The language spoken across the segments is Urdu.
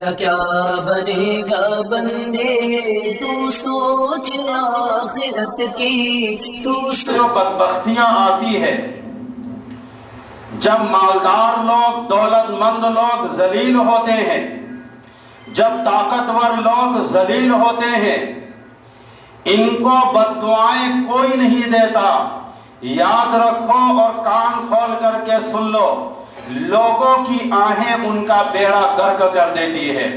کیا بنے گا بندے تو سوچ آخرت کی، تو جو بدبختیاں آتی ہے جب مالدار لوگ، دولت مند لوگ ذلیل ہوتے ہیں، جب طاقتور لوگ ذلیل ہوتے ہیں، ان کو بد دعائیں کوئی نہیں دیتا۔ یاد رکھو اور کان کھول کر کے سن لو، لوگوں کی آہیں ان کا بیڑا غرق کر دیتی ہے۔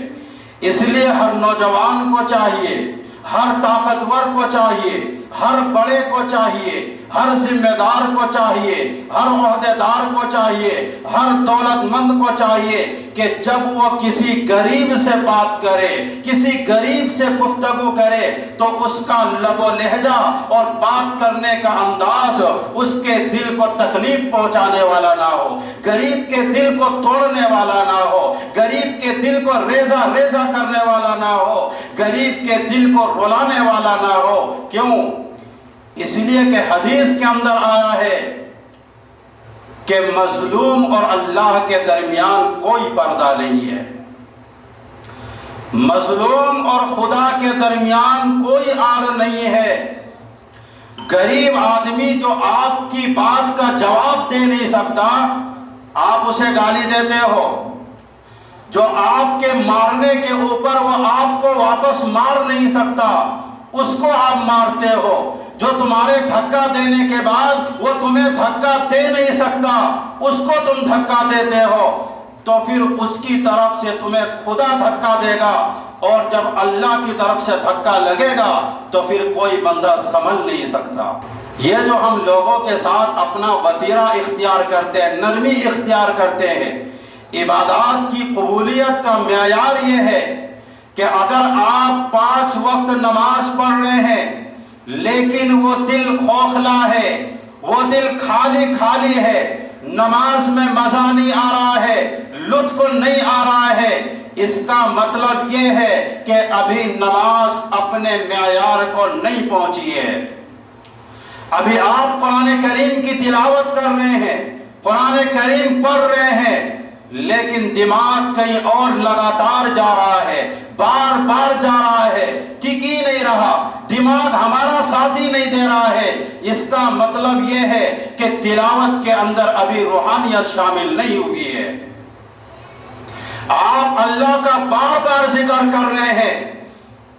اس لیے ہر نوجوان کو چاہیے، ہر طاقتور کو چاہیے، ہر بڑے کو چاہیے، ہر ذمہ دار کو چاہیے، ہر عہدیدار کو چاہیے، ہر دولت مند کو چاہیے کہ جب وہ کسی غریب سے بات کرے، کسی غریب سے گفتگو کرے، تو اس کا لب و لہجہ اور بات کرنے کا انداز اس کے دل کو تکلیف پہنچانے والا نہ ہو، غریب کے دل کو توڑنے والا نہ ہو، غریب کے دل کو ریزہ ریزہ کرنے والا نہ ہو، غریب کے دل کو رلانے والا نہ ہو۔ کیوں؟ اس لیے کہ حدیث کے اندر آیا ہے کہ مظلوم اور اللہ کے درمیان کوئی پردہ نہیں ہے، مظلوم اور خدا کے درمیان کوئی آڑ نہیں ہے۔ غریب آدمی جو آپ کی بات کا جواب دے نہیں سکتا، آپ اسے گالی دیتے ہو، جو آپ کے مارنے کے اوپر وہ آپ کو واپس مار نہیں سکتا، اس کو آپ مارتے ہو، جو تمہارے دھکا دینے کے بعد وہ تمہیں دھکا دے نہیں سکتا، اس کو تم دھکا دیتے ہو، تو پھر اس کی طرف سے تمہیں خدا دھکا دے گا، اور جب اللہ کی طرف سے دھکا لگے گا تو پھر کوئی بندہ سنبھل نہیں سکتا۔ یہ جو ہم لوگوں کے ساتھ اپنا وتیرہ اختیار کرتے ہیں، نرمی اختیار کرتے ہیں، عبادات کی قبولیت کا معیار یہ ہے کہ اگر آپ 5 وقت نماز پڑھ رہے ہیں لیکن وہ دل کھوکھلا ہے، وہ دل خالی خالی ہے، نماز میں مزہ نہیں آ رہا ہے، لطف نہیں آ رہا ہے، اس کا مطلب یہ ہے کہ ابھی نماز اپنے معیار کو نہیں پہنچی ہے۔ ابھی آپ قرآن کریم کی تلاوت کر رہے ہیں، قرآن کریم پڑھ رہے ہیں، لیکن دماغ کہیں اور لگاتار جا رہا ہے، بار بار جا رہا ہے، ٹک ہی نہیں رہا، دماغ ہمارا ساتھ ہی نہیں دے رہا ہے۔ اس کا مطلب یہ ہے کہ تلاوت کے اندر ابھی روحانیت شامل نہیں ہوئی ہے۔ آپ اللہ کا بار بار ذکر کر رہے ہیں،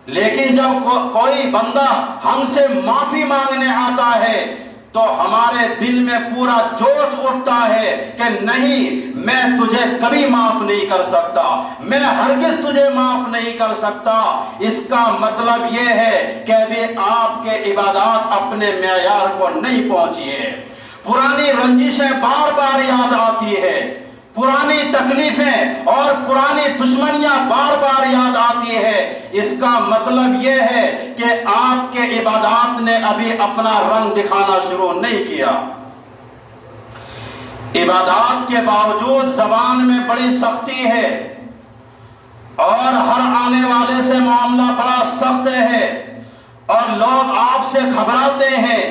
لیکن جب کوئی بندہ ہم سے معافی مانگنے آتا ہے تو ہمارے دل میں پورا جوش اٹھتا ہے کہ نہیں، میں تجھے کبھی معاف نہیں کر سکتا، میں ہرگز تجھے معاف نہیں کر سکتا۔ اس کا مطلب یہ ہے کہ ابھی آپ کے عبادات اپنے معیار کو نہیں پہنچی ہے۔ پرانی رنجشیں بار بار یاد آتی ہے، پرانی تکلیفیں اور پرانی دشمنیاں بار بار یاد آتی ہے۔ اس کا مطلب یہ ہے کہ آپ کے عبادات نے ابھی اپنا رنگ دکھانا شروع نہیں کیا۔ عبادات کے باوجود زبان میں بڑی سختی ہے، اور ہر آنے والے سے معاملہ بڑا سخت ہے، اور لوگ آپ سے گھبراتے ہیں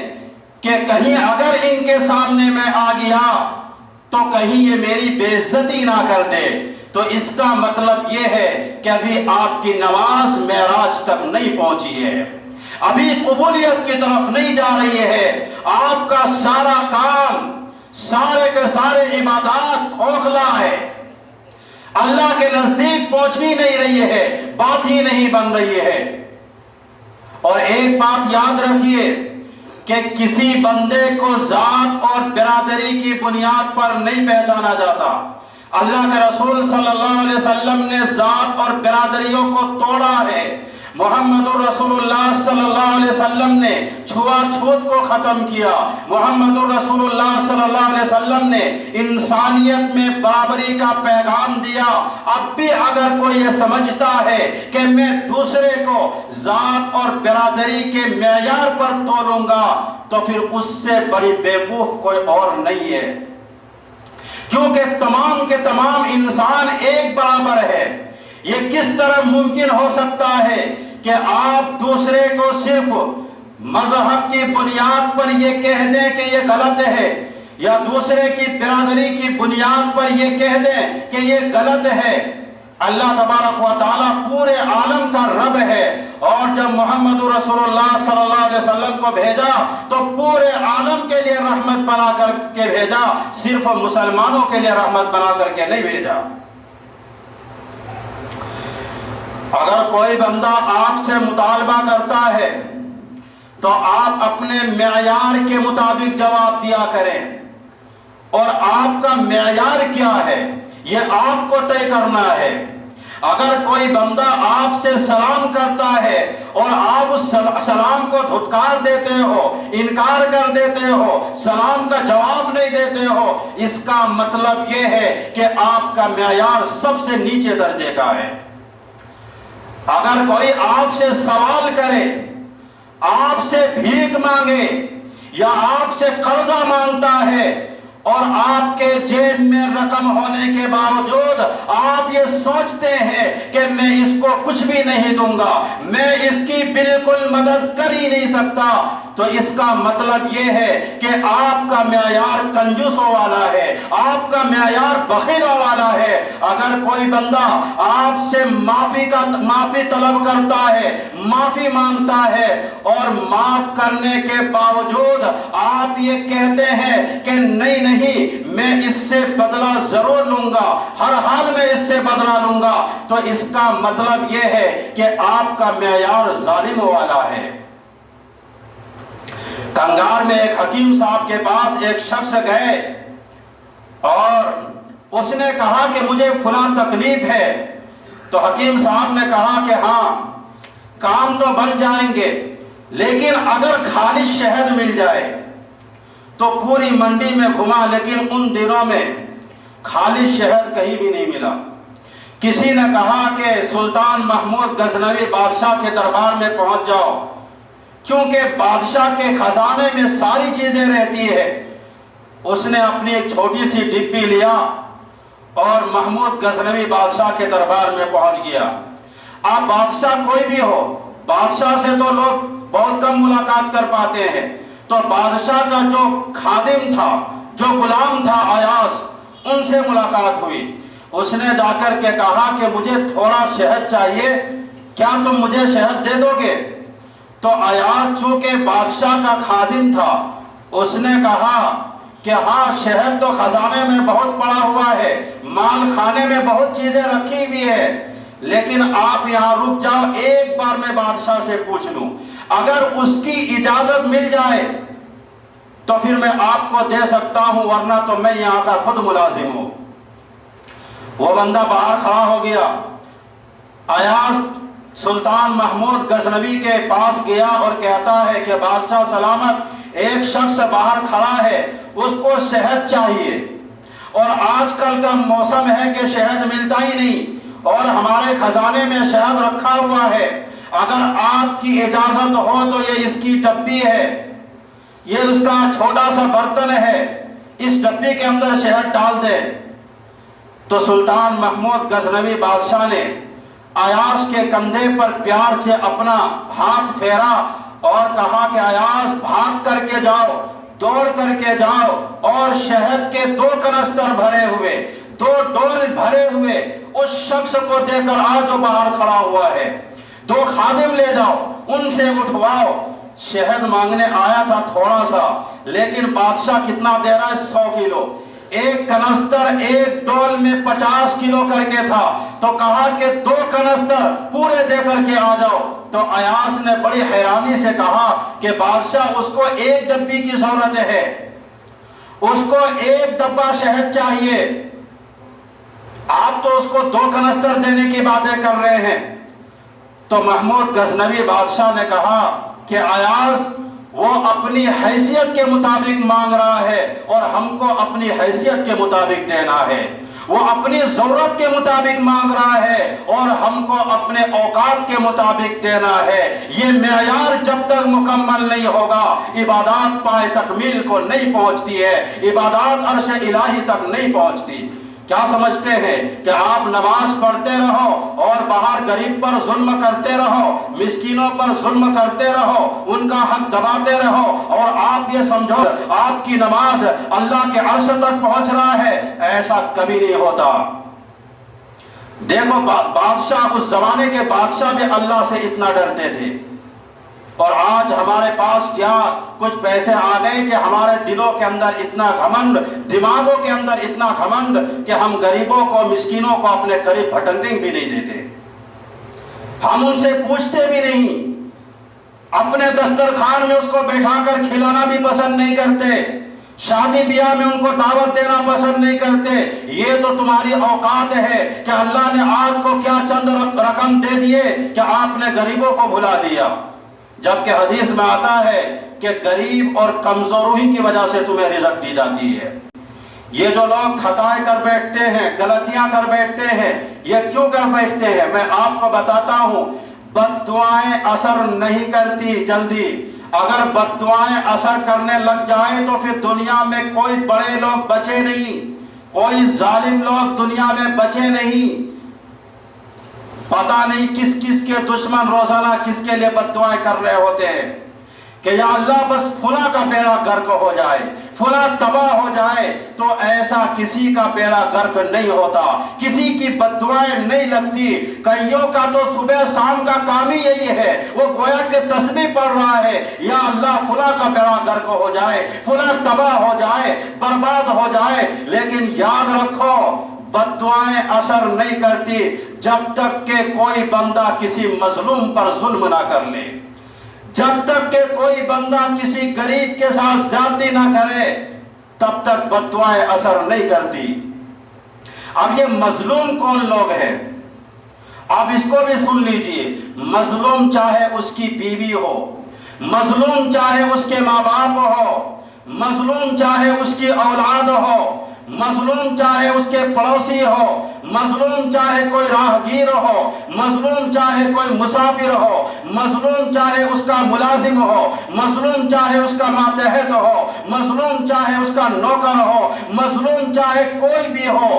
کہ کہیں اگر ان کے سامنے میں آ گیا تو کہیں یہ میری بے عزتی نہ کر دے۔ تو اس کا مطلب یہ ہے کہ ابھی آپ کی نماز معراج تک نہیں پہنچی ہے، ابھی قبولیت کی طرف نہیں جا رہی ہے۔ آپ کا سارا کام، سارے کے سارے عبادات کھوکھلا ہے، اللہ کے نزدیک پہنچنی نہیں رہی ہے، بات ہی نہیں بن رہی ہے۔ اور ایک بات یاد رکھیے کہ کسی بندے کو ذات اور برادری کی بنیاد پر نہیں پہچانا جاتا۔ اللہ کے رسول صلی اللہ علیہ وسلم نے ذات اور برادریوں کو توڑا ہے۔ محمد رسول اللہ صلی اللہ علیہ وسلم نے چھوا چھوت کو ختم کیا۔ محمد رسول اللہ صلی اللہ علیہ وسلم نے انسانیت میں برابری کا پیغام دیا۔ اب بھی اگر کوئی یہ سمجھتا ہے کہ میں دوسرے کو ذات اور برادری کے معیار پر تولوں گا تو پھر اس سے بڑی بیوقوف کوئی اور نہیں ہے، کیونکہ تمام کے تمام انسان ایک برابر ہے۔ یہ کس طرح ممکن ہو سکتا ہے کہ آپ دوسرے کو صرف مذہب کی بنیاد پر یہ کہہ دیں کہ یہ غلط ہے، یا دوسرے کی برادری کی بنیاد پر یہ کہہ دیں کہ یہ غلط ہے؟ اللہ تبارک و تعالیٰ پورے عالم کا رب ہے، اور جب محمد رسول اللہ صلی اللہ علیہ وسلم کو بھیجا تو پورے عالم کے لیے رحمت بنا کر کے بھیجا، صرف مسلمانوں کے لیے رحمت بنا کر کے نہیں بھیجا۔ اگر کوئی بندہ آپ سے مطالبہ کرتا ہے تو آپ اپنے معیار کے مطابق جواب دیا کریں، اور آپ کا معیار کیا ہے یہ آپ کو طے کرنا ہے۔ اگر کوئی بندہ آپ سے سلام کرتا ہے اور آپ اس سلام کو دھتکار دیتے ہو، انکار کر دیتے ہو، سلام کا جواب نہیں دیتے ہو، اس کا مطلب یہ ہے کہ آپ کا معیار سب سے نیچے درجے کا ہے۔ اگر کوئی آپ سے سوال کرے، آپ سے بھیک مانگے یا آپ سے قرضہ مانگتا ہے، اور آپ کے جیب میں رقم ہونے کے باوجود آپ یہ سوچتے ہیں کہ میں اس کو کچھ بھی نہیں دوں گا، میں اس کی بالکل مدد کر ہی نہیں سکتا، تو اس کا مطلب یہ ہے کہ آپ کا معیار کنجوسوں والا ہے، آپ کا معیار بخیلوں والا ہے۔ اگر کوئی بندہ آپ سے معافی طلب کرتا ہے، معافی مانگتا ہے، اور معاف کرنے کے باوجود آپ یہ کہتے ہیں کہ نہیں میں اس سے بدلہ ضرور لوں گا، ہر حال میں اس سے بدلہ لوں گا، تو اس کا مطلب یہ ہے کہ آپ کا معیار ظالم والا ہے۔ کنگار میں ایک حکیم صاحب کے پاس ایک شخص گئے اور اس نے کہا کہ مجھے فلاں تکلیف ہے، تو حکیم صاحب نے کہا کہ ہاں کام تو بن جائیں گے، لیکن اگر خالص شہد مل جائے تو پوری منڈی میں گھما، لیکن ان دنوں میں خالص شہد کہیں بھی نہیں ملا۔ کسی نے کہا کہ سلطان محمود غزنوی بادشاہ کے دربار میں پہنچ جاؤ، کیونکہ بادشاہ کے خزانے میں ساری چیزیں رہتی ہے۔ اس نے اپنی ایک چھوٹی سی ڈبی لیا اور محمود غزنوی بادشاہ کے دربار میں پہنچ گیا۔ آپ بادشاہ کوئی بھی ہو، بادشاہ سے تو لوگ بہت کم ملاقات کر پاتے ہیں، تو بادشاہ کا جو خادم تھا، جو غلام تھا ایاز، ان سے ملاقات ہوئی۔ اس نے جا کر کے کہا کہ مجھے تھوڑا شہد چاہیے، کیا تم مجھے شہد دے دو گے؟ تو ایاز چونکہ بادشاہ کا خادم تھا، اس نے کہا کہ ہاں شہد تو خزانے میں بہت پڑا ہوا ہے، مال خانے میں بہت چیزیں رکھی ہوئی ہے، لیکن آپ یہاں رک جاؤ، ایک بار میں بادشاہ سے پوچھ لوں، اگر اس کی اجازت مل جائے تو پھر میں آپ کو دے سکتا ہوں، ورنہ تو میں یہاں کا خود ملازم ہوں۔ وہ بندہ باہر کھڑا ہو گیا، ایاز سلطان محمود غزنوی کے پاس گیا اور کہتا ہے کہ بادشاہ سلامت، ایک شخص باہر کھڑا ہے، اس کو شہد چاہیے، اور آج کل کا موسم ہے کہ شہد ملتا ہی نہیں، اور ہمارے خزانے میں شہد رکھا ہوا ہے، اگر آپ کی اجازت ہو تو یہ اس کی ڈبی ہے، یہ اس کا چھوٹا سا برتن ہے، اس ڈبی کے اندر شہد ڈال دے۔ تو سلطان محمود غزنوی بادشاہ نے ایاز کے کندھے پر پیار سے اپنا ہاتھ پھیرا اور کہا کہ ایاز بھاگ کر کے جاؤ، دوڑ کر کے جاؤ، اور شہد کے 2 کنستر بھرے ہوئے، 2 ڈول بھرے ہوئے اس شخص کو دے کر آ جو باہر کھڑا ہوا ہے، 2 خادم لے جاؤ، ان سے اٹھواؤ۔ شہد مانگنے آیا تھا تھوڑا سا، لیکن بادشاہ کتنا دے رہا ہے؟ 100 کلو، ایک کنستر ایک ڈول میں 50 کلو کر کے تھا، تو کہا کہ 2 کنستر پورے دے کر کے آ جاؤ۔ تو ایاز نے بڑی حیرانی سے کہا کہ بادشاہ اس کو 1 ڈبی کی ضرورت ہے، اس کو 1 ڈبہ شہد چاہیے، آپ تو اس کو 2 کنستر دینے کی باتیں کر رہے ہیں۔ تو محمود غزنوی بادشاہ نے کہا کہ ایاز وہ اپنی حیثیت کے مطابق مانگ رہا ہے اور ہم کو اپنی حیثیت کے مطابق دینا ہے، وہ اپنی ضرورت کے مطابق مانگ رہا ہے اور ہم کو اپنے اوقات کے مطابق دینا ہے۔ یہ معیار جب تک مکمل نہیں ہوگا، عبادات پائے تکمیل کو نہیں پہنچتی ہے، عبادات عرش الہی تک نہیں پہنچتی۔ کیا سمجھتے ہیں کہ آپ نماز پڑھتے رہو اور باہر غریب پر ظلم کرتے رہو، مسکینوں پر ظلم کرتے رہو، ان کا حق دباتے رہو، اور آپ یہ سمجھو آپ کی نماز اللہ کے عرش تک پہنچ رہا ہے؟ ایسا کبھی نہیں ہوتا۔ دیکھو بادشاہ، اس زمانے کے بادشاہ بھی اللہ سے اتنا ڈرتے تھے، اور آج ہمارے پاس کیا کچھ پیسے آ گئے کہ ہمارے دلوں کے اندر اتنا گھمنڈ، دماغوں کے اندر اتنا گھمنڈ کہ ہم غریبوں کو، مسکینوں کو اپنے قریب پھٹکنے بھی نہیں دیتے، ہم ان سے پوچھتے بھی نہیں، اپنے دسترخوان میں اس کو بیٹھا کر کھلانا بھی پسند نہیں کرتے، شادی بیاہ میں ان کو دعوت دینا پسند نہیں کرتے۔ یہ تو تمہاری اوقات ہے کہ اللہ نے آپ کو کیا چند رقم دے دیے کہ آپ نے غریبوں کو بھلا دیا، جبکہ حدیث میں آتا ہے کہ غریب اور کمزوری کی وجہ سے تمہیں رزق دی جاتی ہے۔ یہ جو لوگ خطائیں کر بیٹھتے ہیں، غلطیاں کر بیٹھتے ہیں، یہ کیوں کر بیٹھتے ہیں؟ میں آپ کو بتاتا ہوں، بد دعائیں اثر نہیں کرتی جلدی۔ اگر بد دعائیں اثر کرنے لگ جائیں تو پھر دنیا میں کوئی بڑے لوگ بچے نہیں، کوئی ظالم لوگ دنیا میں بچے نہیں۔ پتہ نہیں کس کس کے دشمن روزانہ کس کے لیے بد دعائیں کر رہے ہوتے ہیں کہ یا اللہ بس فلاں کا بیڑا غرق ہو جائے، فلاں تباہ ہو جائے، تو ایسا کسی کا بیڑا غرق نہیں ہوتا، کسی کی بد دعائیں نہیں لگتی۔ کئیوں کا تو صبح شام کا کام ہی یہی ہے، وہ گویا کہ تسبیح پڑھ رہا ہے، یا اللہ فلاں کا بیڑا غرق ہو جائے، فلاں تباہ ہو جائے، برباد ہو جائے۔ لیکن یاد رکھو، بد دعائیں اثر نہیں کرتی جب تک کہ کوئی بندہ کسی مظلوم پر ظلم نہ کر لے، جب تک کہ کوئی بندہ کسی غریب کے ساتھ زیادتی نہ کرے، تب تک بد دعائیں اثر نہیں کرتی۔ اب یہ مظلوم کون لوگ ہیں؟ اب اس کو بھی سن لیجئے۔ مظلوم چاہے اس کی بیوی ہو، مظلوم چاہے اس کے ماں باپ ہو، مظلوم چاہے اس کی اولاد ہو، مظلوم چاہے اس کے پڑوسی ہو، مظلوم چاہے کوئی راہگیر ہو، مظلوم چاہے کوئی مسافر ہو، مظلوم چاہے اس کا ملازم ہو، مظلوم چاہے اس کا ماتحت ہو، مظلوم چاہے اس کا نوکر ہو، مظلوم چاہے کوئی بھی ہو۔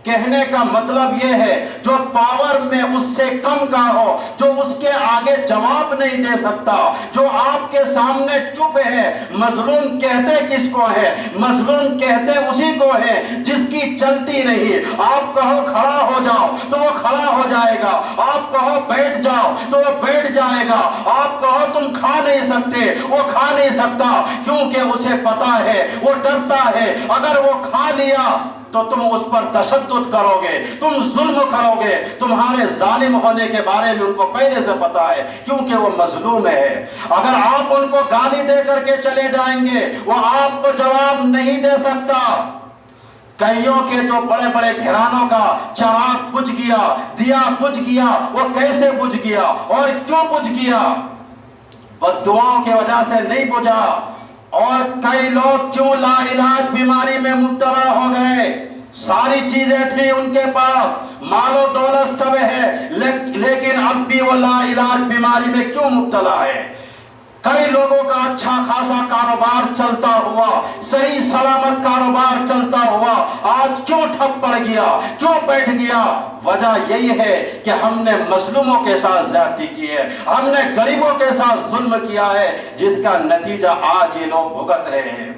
کہنے کا مطلب یہ ہے جو پاور میں اس سے کم کا ہو، جو اس کے آگے جواب نہیں دے سکتا، جو آپ کے سامنے چپ ہے۔ مظلوم کہتے کس کو ہے؟ مظلوم کہتے اسی کو ہے جس کی چلتی نہیں۔ آپ کہو کھڑا ہو جاؤ تو وہ کھڑا ہو جائے گا، آپ کہو بیٹھ جاؤ تو وہ بیٹھ جائے گا، آپ کہو تم کھا نہیں سکتے وہ کھا نہیں سکتا، کیونکہ اسے پتا ہے، وہ ڈرتا ہے اگر وہ کھا لیا تو تم اس پر تشدد کرو گے، تم ظلم کرو گے۔ تمہارے ظالم ہونے کے بارے میں ان کو پہلے سے پتا ہے، کیونکہ وہ مظلوم ہے۔ اگر آپ ان کو گالی دے کر کے چلے جائیں گے، وہ آپ کو جواب نہیں دے سکتا۔ کئیوں کے جو بڑے بڑے گھرانوں کا چراغ بجھ گیا، دیا بجھ گیا، وہ کیسے بجھ گیا اور کیوں بجھ گیا؟ بد دعاؤں کی وجہ سے نہیں بجھا۔ اور کئی لوگ کیوں لا علاج بیماری میں مبتلا ہو گئے؟ ساری چیزیں تھی ان کے پاس، مال و دولت سب ہے، لیکن اب بھی وہ لا علاج بیماری میں کیوں مبتلا ہے؟ کئی لوگوں کا اچھا خاصا کاروبار چلتا ہوا، صحیح سلامت کاروبار چلتا ہوا، آج کیوں ٹھپ پڑ گیا، کیوں بیٹھ گیا؟ وجہ یہی ہے کہ ہم نے مظلوموں کے ساتھ زیادتی کی ہے، ہم نے غریبوں کے ساتھ ظلم کیا ہے، جس کا نتیجہ آج یہ لوگ بھگت رہے ہیں۔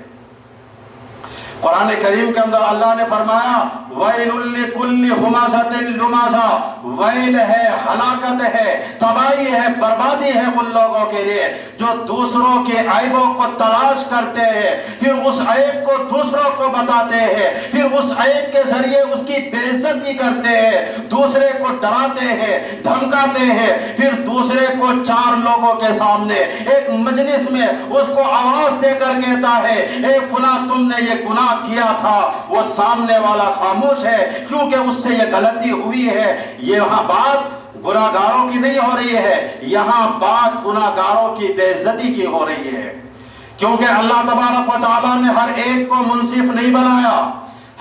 قرآن کریم کے اندر اللہ نے فرمایا وَيْلٌ لِكُلِّ ہُمَزَةٍ لُمَزَةٍ، ویل ہے، ہلاکت ہے، تباہی ہے، بربادی ہے ان لوگوں کے لیے جو دوسروں کے عیبوں کو تلاش کرتے ہیں، پھر اس عیب کو دوسروں کو بتاتے ہیں، پھر اس عیب کے ذریعے اس کی بے عزتی کرتے ہیں، دوسرے کو ڈراتے ہیں، دھمکاتے ہیں، پھر دوسرے کو چار لوگوں کے سامنے ایک مجلس میں اس کو آواز دے کر کہتا ہے اے فلاں تم نے یہ گناہ کیا تھا، وہ سامنے والا خاموش ہے کیونکہ اس سے یہ غلطی ہوئی ہے۔ یہاں بات گناہگاروں کی نہیں ہو رہی ہے، یہاں بات گناہگاروں کی بے عزتی کی ہو رہی ہے، کیونکہ اللہ تبارک و تعالیٰ نے ہر ایک کو منصف نہیں بنایا،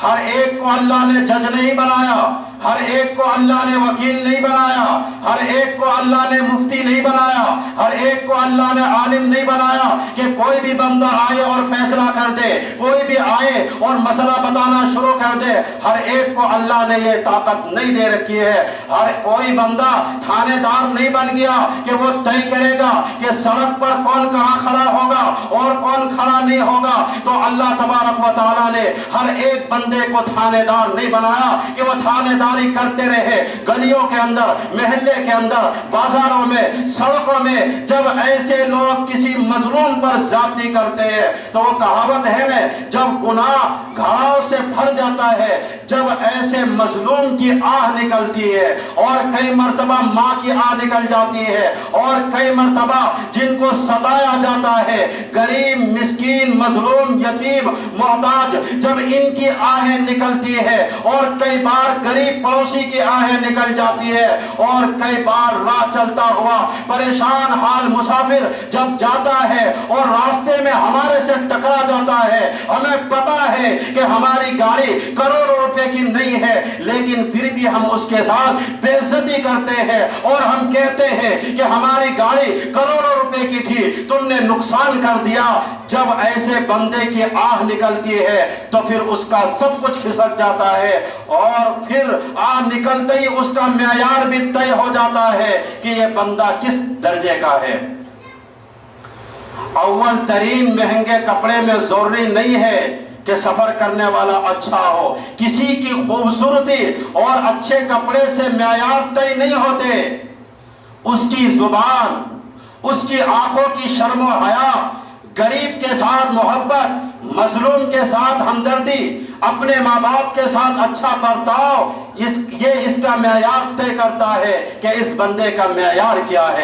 ہر ایک کو اللہ نے جج نہیں بنایا، ہر ایک کو اللہ نے وکیل نہیں بنایا، ہر ایک کو اللہ نے مفتی نہیں بنایا، ہر ایک کو اللہ نے عالم نہیں بنایا کہ کوئی بھی بندہ آئے اور فیصلہ کر دے، کوئی بھی آئے اور مسئلہ بتانا شروع کر دے۔ ہر ایک کو اللہ نے یہ طاقت نہیں دے رکھی ہے۔ ہر کوئی بندہ تھانے دار نہیں بن گیا کہ وہ طے کرے گا کہ سڑک پر کون کہاں کھڑا ہوگا اور کون کھڑا نہیں ہوگا۔ تو اللہ تبارک و تعالیٰ نے ہر ایک بندے کو تھانے دار نہیں بنایا کہ وہ تھانے داری کرتے رہے، گلیوں کے اندر، محلے کے اندر، بازاروں میں، سڑکوں میں جب ایسے لوگ کسی مظلوم پر زیادتی کرتے ہیں تو وہ کہاوت ہے نا، جب گناہ گھاؤ سے بھر جاتا ہے، جب ایسے مظلوم کی آہ نکلتی ہے، اور کئی مرتبہ ماں کی آہ نکل جاتی ہے، اور کئی مرتبہ جن کو ستایا جاتا ہے، غریب، مسکین، مظلوم، یتیم، محتاج، جب ان کی آہیں نکلتی ہے، اور کئی بار غریب پڑوسی کی آہیں نکل جاتی ہے، اور کئی بار راہ چلتا ہوا پریشان حال مسافر جب جاتا ہے اور راستے میں ہمارے سے ٹکرا جاتا ہے، ہمیں پتا ہے کہ ہماری گاڑی کروڑوں روپے کی نہیں ہے، لیکن پھر بھی ہم اس کے ساتھ بے عزتی کرتے ہیں اور ہم کہتے ہیں کہ ہماری گاڑی کروڑوں روپے کی تھی، تم نے نقصان کر دیا۔ جب ایسے بندے کی آہ نکلتی ہے تو پھر اس کا سب کچھ کھسک جاتا ہے، اور پھر آہ نکلتے ہی اس کا معیار بھی طے ہو جاتا ہے کہ یہ بندہ کس درجے کا ہے۔ اول ترین مہنگے کپڑے میں ضروری نہیں ہے کہ سفر کرنے والا اچھا ہو، کسی کی خوبصورتی اور اچھے کپڑے سے معیار طے نہیں ہوتے، اس کی زبان، اس کی آنکھوں کی شرم و حیا، غریب کے ساتھ محبت، مظلوم کے ساتھ ہمدردی، اپنے ماں باپ کے ساتھ اچھا برتاؤ، یہ اس کا معیار طے کرتا ہے کہ اس بندے کا معیار کیا ہے۔